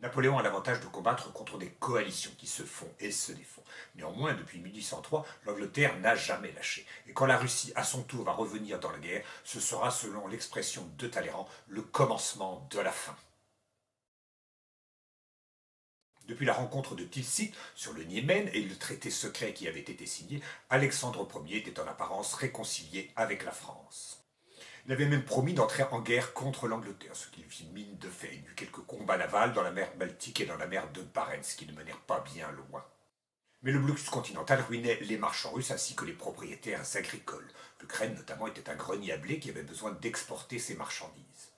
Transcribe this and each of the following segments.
Napoléon a l'avantage de combattre contre des coalitions qui se font et se défont. Néanmoins, depuis 1803, l'Angleterre n'a jamais lâché. Et quand la Russie, à son tour, va revenir dans la guerre, ce sera, selon l'expression de Talleyrand, le commencement de la fin. Depuis la rencontre de Tilsit sur le Niémen et le traité secret qui avait été signé, Alexandre Ier était en apparence réconcilié avec la France. Il avait même promis d'entrer en guerre contre l'Angleterre, ce qu'il fit mine de faire. Il y eut quelques combats navals dans la mer Baltique et dans la mer de Barents, qui ne menèrent pas bien loin. Mais le blocus continental ruinait les marchands russes ainsi que les propriétaires agricoles. L'Ukraine notamment était un grenier à blé qui avait besoin d'exporter ses marchandises.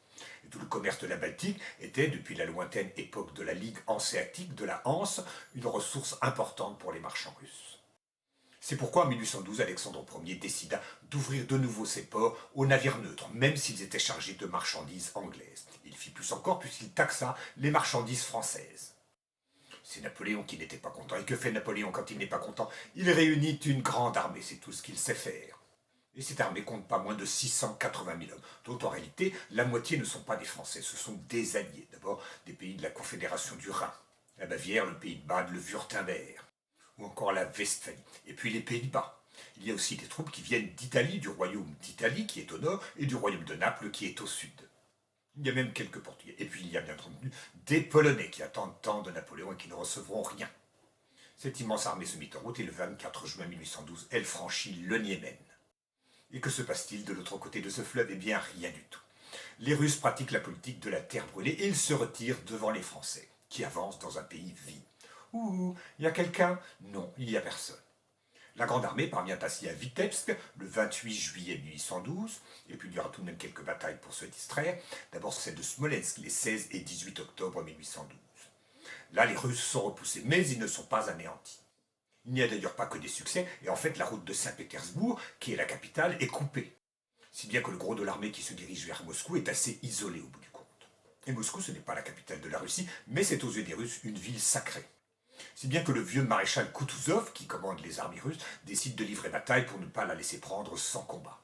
Et tout le commerce de la Baltique était, depuis la lointaine époque de la Ligue hanséatique de la Hanse, une ressource importante pour les marchands russes. C'est pourquoi en 1812, Alexandre Ier décida d'ouvrir de nouveau ses ports aux navires neutres, même s'ils étaient chargés de marchandises anglaises. Il fit plus encore puisqu'il taxa les marchandises françaises. C'est Napoléon qui n'était pas content. Et que fait Napoléon quand il n'est pas content? Il réunit une grande armée, c'est tout ce qu'il sait faire. Et cette armée compte pas moins de 680 000 hommes, dont en réalité la moitié ne sont pas des Français, ce sont des alliés. D'abord des pays de la Confédération du Rhin, la Bavière, le Pays de Bade, le Wurtemberg, ou encore la Westphalie, et puis les Pays-Bas. Il y a aussi des troupes qui viennent d'Italie, du royaume d'Italie qui est au nord, et du royaume de Naples qui est au sud. Il y a même quelques Portugais. Et puis il y a bien entendu des Polonais qui attendent tant de Napoléon et qui ne recevront rien. Cette immense armée se mit en route et le 24 juin 1812, elle franchit le Niémen. Et que se passe-t-il de l'autre côté de ce fleuve? Eh bien, rien du tout. Les Russes pratiquent la politique de la terre brûlée et ils se retirent devant les Français, qui avancent dans un pays vide. Ouh, il y a quelqu'un? Non, il n'y a personne. La Grande Armée parvient ainsi à Vitebsk le 28 juillet 1812, et puis il y aura tout de même quelques batailles pour se distraire. D'abord celle de Smolensk les 16 et 18 octobre 1812. Là, les Russes sont repoussés, mais ils ne sont pas anéantis. Il n'y a d'ailleurs pas que des succès, et en fait la route de Saint-Pétersbourg, qui est la capitale, est coupée. Si bien que le gros de l'armée qui se dirige vers Moscou est assez isolé au bout du compte. Et Moscou, ce n'est pas la capitale de la Russie, mais c'est aux yeux des Russes une ville sacrée. Si bien que le vieux maréchal Koutouzov, qui commande les armées russes, décide de livrer bataille pour ne pas la laisser prendre sans combat.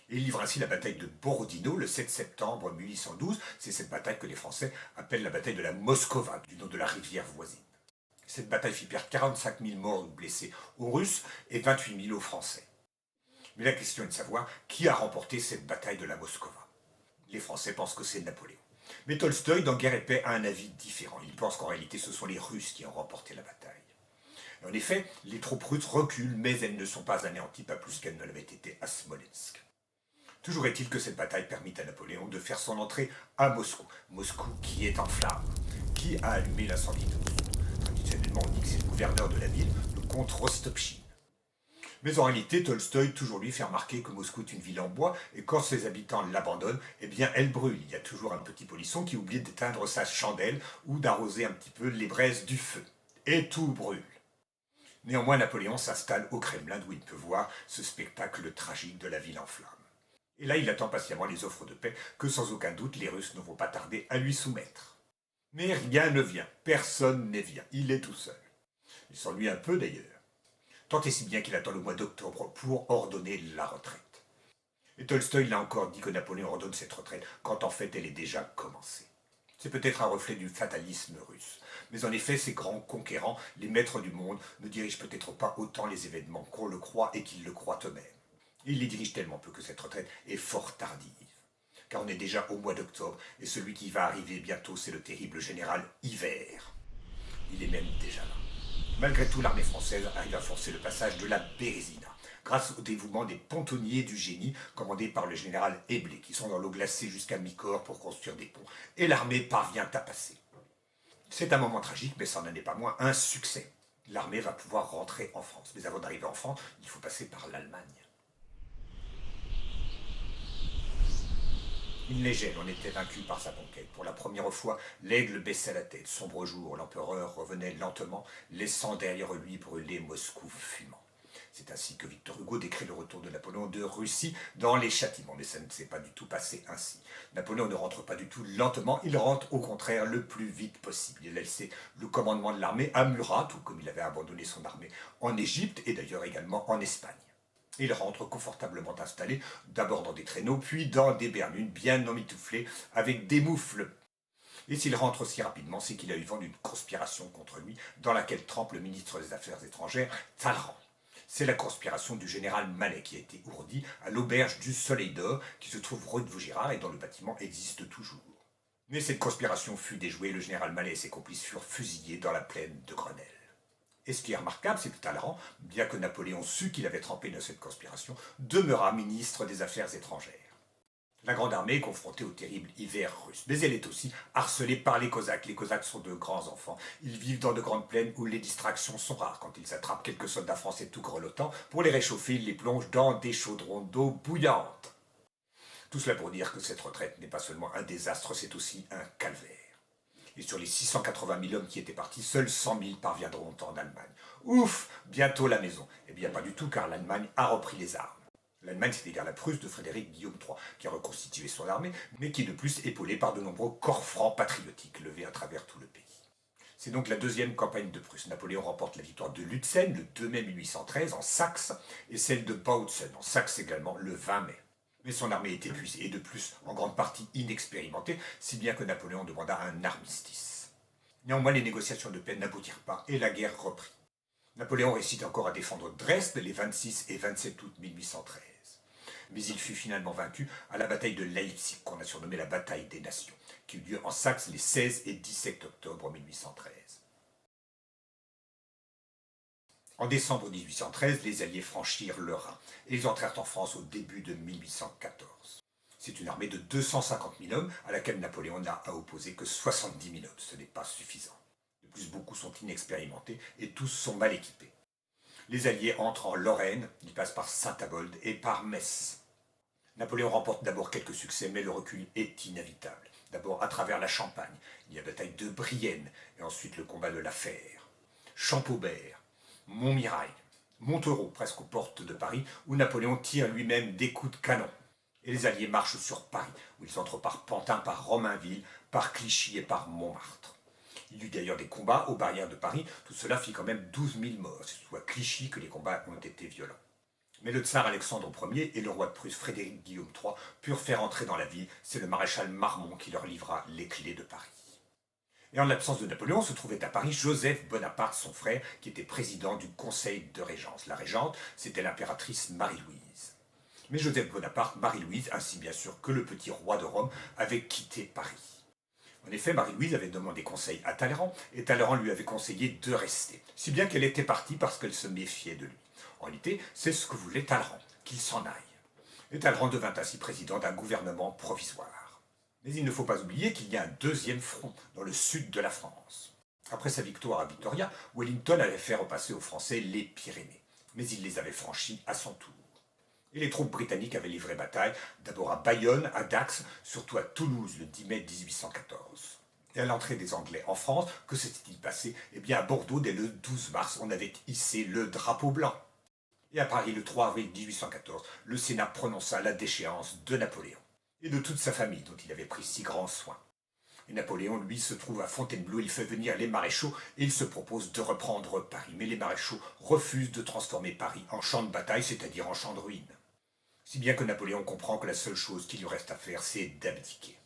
Et il livre ainsi la bataille de Borodino le 7 septembre 1812. C'est cette bataille que les Français appellent la bataille de la Moskova, du nom de la rivière voisine. Cette bataille fit perdre 45 000 morts ou blessés aux Russes et 28 000 aux Français. Mais la question est de savoir qui a remporté cette bataille de la Moskova. Les Français pensent que c'est Napoléon. Mais Tolstoï, dans Guerre et Paix, a un avis différent. Il pense qu'en réalité, ce sont les Russes qui ont remporté la bataille. En effet, les troupes russes reculent, mais elles ne sont pas anéanties, pas plus qu'elles ne l'avaient été à Smolensk. Toujours est-il que cette bataille permit à Napoléon de faire son entrée à Moscou. Moscou qui est en flammes. Qui a allumé l'incendie de Moscou? Traditionnellement, on dit que c'est le gouverneur de la ville, le comte Rostopchine. Mais en réalité, Tolstoï toujours lui fait remarquer que Moscou est une ville en bois, et quand ses habitants l'abandonnent, eh bien elle brûle. Il y a toujours un petit polisson qui oublie d'éteindre sa chandelle ou d'arroser un petit peu les braises du feu. Et tout brûle. Néanmoins, Napoléon s'installe au Kremlin d'où il peut voir ce spectacle tragique de la ville en flammes. Et là, il attend patiemment les offres de paix que sans aucun doute les Russes ne vont pas tarder à lui soumettre. Mais rien ne vient, personne ne vient, il est tout seul. Il s'ennuie un peu d'ailleurs. Tant et si bien qu'il attend le mois d'octobre pour ordonner la retraite. Et Tolstoï l'a encore dit que Napoléon ordonne cette retraite, quand en fait elle est déjà commencée. C'est peut-être un reflet du fatalisme russe. Mais en effet, ces grands conquérants, les maîtres du monde, ne dirigent peut-être pas autant les événements qu'on le croit et qu'ils le croient eux-mêmes. Ils les dirigent tellement peu que cette retraite est fort tardive. Car on est déjà au mois d'octobre, et celui qui va arriver bientôt, c'est le terrible général Hiver. Il est même déjà là. Malgré tout, l'armée française arrive à forcer le passage de la Bérésina, grâce au dévouement des pontonniers du génie, commandés par le général Eblé, qui sont dans l'eau glacée jusqu'à mi-corps pour construire des ponts, et l'armée parvient à passer. C'est un moment tragique, mais ça n'en est pas moins un succès. L'armée va pouvoir rentrer en France, mais avant d'arriver en France, il faut passer par l'Allemagne. Il neigeait, on était vaincu par sa conquête. Pour la première fois, l'aigle baissait la tête. Sombre jour, l'empereur revenait lentement, laissant derrière lui brûler Moscou fumant. C'est ainsi que Victor Hugo décrit le retour de Napoléon de Russie dans les châtiments. Mais ça ne s'est pas du tout passé ainsi. Napoléon ne rentre pas du tout lentement, il rentre au contraire le plus vite possible. Il a laissé le commandement de l'armée à Murat, tout comme il avait abandonné son armée en Égypte et d'ailleurs également en Espagne. Il rentre confortablement installé, d'abord dans des traîneaux, puis dans des berlines bien emmitouflées, avec des moufles. Et s'il rentre aussi rapidement, c'est qu'il a eu vent d'une conspiration contre lui, dans laquelle trempe le ministre des Affaires étrangères, Talleyrand. C'est la conspiration du général Mallet qui a été ourdie à l'auberge du Soleil d'Or, qui se trouve rue de Vaugirard et dont le bâtiment existe toujours. Mais cette conspiration fut déjouée, le général Mallet et ses complices furent fusillés dans la plaine de Grenelle. Et ce qui est remarquable, c'est que Talleyrand, bien que Napoléon sût qu'il avait trempé dans cette conspiration, demeura ministre des Affaires étrangères. La Grande Armée est confrontée au terrible hiver russe, mais elle est aussi harcelée par les Cosaques. Les Cosaques sont de grands enfants. Ils vivent dans de grandes plaines où les distractions sont rares. Quand ils attrapent quelques soldats français tout grelottants, pour les réchauffer, ils les plongent dans des chaudrons d'eau bouillante. Tout cela pour dire que cette retraite n'est pas seulement un désastre, c'est aussi un calvaire. Et sur les 680 000 hommes qui étaient partis, seuls 100 000 parviendront en Allemagne. Ouf, bientôt la maison. Eh bien, pas du tout, car l'Allemagne a repris les armes. L'Allemagne, c'est égal la Prusse de Frédéric Guillaume III, qui a reconstitué son armée, mais qui est de plus épaulée par de nombreux corps francs patriotiques levés à travers tout le pays. C'est donc la deuxième campagne de Prusse. Napoléon remporte la victoire de Lutzen le 2 mai 1813 en Saxe, et celle de Bautzen en Saxe également le 20 mai. Mais son armée est épuisée et de plus en grande partie inexpérimentée, si bien que Napoléon demanda un armistice. Néanmoins, les négociations de paix n'aboutirent pas et la guerre reprit. Napoléon réussit encore à défendre Dresde les 26 et 27 août 1813. Mais il fut finalement vaincu à la bataille de Leipzig, qu'on a surnommée la bataille des nations, qui eut lieu en Saxe les 16 et 17 octobre 1813. En décembre 1813, les Alliés franchirent le Rhin et ils entrèrent en France au début de 1814. C'est une armée de 250 000 hommes à laquelle Napoléon n'a à opposer que 70 000 hommes. Ce n'est pas suffisant. De plus, beaucoup sont inexpérimentés et tous sont mal équipés. Les Alliés entrent en Lorraine, ils passent par Saint-Avold et par Metz. Napoléon remporte d'abord quelques succès, mais le recul est inévitable. D'abord à travers la Champagne, il y a la bataille de Brienne, et ensuite le combat de la Fère. Champaubert, Montmirail, Montereau, presque aux portes de Paris, où Napoléon tire lui-même des coups de canon. Et les Alliés marchent sur Paris, où ils entrent par Pantin, par Romainville, par Clichy et par Montmartre. Il y eut d'ailleurs des combats aux barrières de Paris, tout cela fit quand même 12 000 morts. C'est surtout à Clichy que les combats ont été violents. Mais le tsar Alexandre Ier et le roi de Prusse Frédéric Guillaume III purent faire entrer dans la ville. C'est le maréchal Marmont qui leur livra les clés de Paris. Et en l'absence de Napoléon, se trouvait à Paris Joseph Bonaparte, son frère, qui était président du Conseil de Régence. La régente, c'était l'impératrice Marie-Louise. Mais Joseph Bonaparte, Marie-Louise, ainsi bien sûr que le petit roi de Rome, avaient quitté Paris. En effet, Marie-Louise avait demandé conseil à Talleyrand, et Talleyrand lui avait conseillé de rester, si bien qu'elle était partie parce qu'elle se méfiait de lui. En réalité, c'est ce que voulait Talleyrand, qu'il s'en aille. Et Talleyrand devint ainsi président d'un gouvernement provisoire. Mais il ne faut pas oublier qu'il y a un deuxième front, dans le sud de la France. Après sa victoire à Victoria, Wellington avait fait repasser aux Français les Pyrénées, mais il les avait franchis à son tour. Et les troupes britanniques avaient livré bataille, d'abord à Bayonne, à Dax, surtout à Toulouse le 10 mai 1814. Et à l'entrée des Anglais en France, que s'était-il passé? Eh bien à Bordeaux, dès le 12 mars, on avait hissé le drapeau blanc. Et à Paris, le 3 avril 1814, le Sénat prononça la déchéance de Napoléon, et de toute sa famille dont il avait pris si grand soin. Et Napoléon, lui, se trouve à Fontainebleau, il fait venir les maréchaux, et il se propose de reprendre Paris. Mais les maréchaux refusent de transformer Paris en champ de bataille, c'est-à-dire en champ de ruines. Si bien que Napoléon comprend que la seule chose qu'il lui reste à faire, c'est d'abdiquer.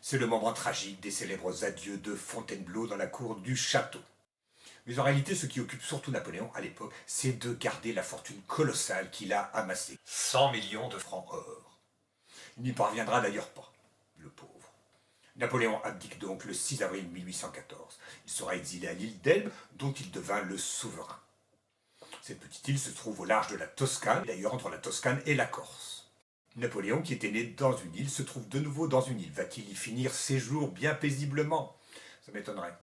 C'est le moment tragique des célèbres adieux de Fontainebleau dans la cour du château. Mais en réalité, ce qui occupe surtout Napoléon à l'époque, c'est de garder la fortune colossale qu'il a amassée. 100 millions de francs or. Il n'y parviendra d'ailleurs pas, le pauvre. Napoléon abdique donc le 6 avril 1814. Il sera exilé à l'île d'Elbe, dont il devint le souverain. Cette petite île se trouve au large de la Toscane, d'ailleurs entre la Toscane et la Corse. Napoléon, qui était né dans une île, se trouve de nouveau dans une île. Va-t-il y finir ses jours bien paisiblement? Ça m'étonnerait.